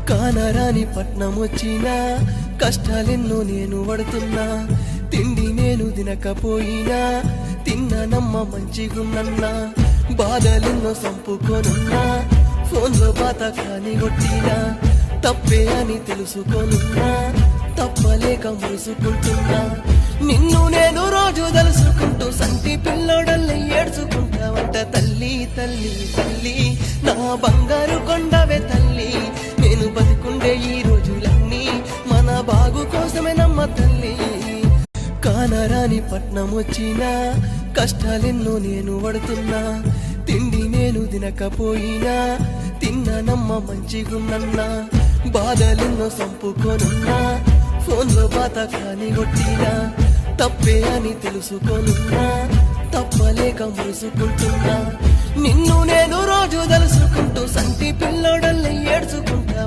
కానరాని పట్నం వచ్చినా కష్టాలెన్నో నేను పడుతున్నా తిండి నేను తినకపోయినా తిన్నానమ్మ మంచిగున్నన్నా బాధలెన్నో సంపుకోనున్నా ఫోన్లో బాత కాని కొట్టినా తప్పే అని తెలుసుకోనున్నా తప్పలేక మురుసుకుంటున్నా నిన్ను నేను రోజు తలుసుకుంటూ సంటి పిల్లోడల్ని ఏడ్చుకుంటావంట తల్లి తల్లి తల్లి నా బంగారు కొండవే తల్లి నేను బతికుండే ఈ రోజులన్నీ మన బాగు కోసమే నమ్మ తల్లి కానరాని పట్నం వచ్చినా కష్టాలెన్నో నేను పడుతున్నా తిండి నేను తినకపోయినా తిన్నానమ్మ మంచిగున్నన్నా బాధలెన్నో సంపుకోనున్నా ఫోన్లో బాత కాని కొట్టినా తప్పే అని తెలుసుకోనున్నా తప్పలేక మురుసుకుంటున్నా నిన్ను నేను రోజు తలుసుకుంటూ సంటి పిల్లోడల్ని ఏడ్చుకుంటా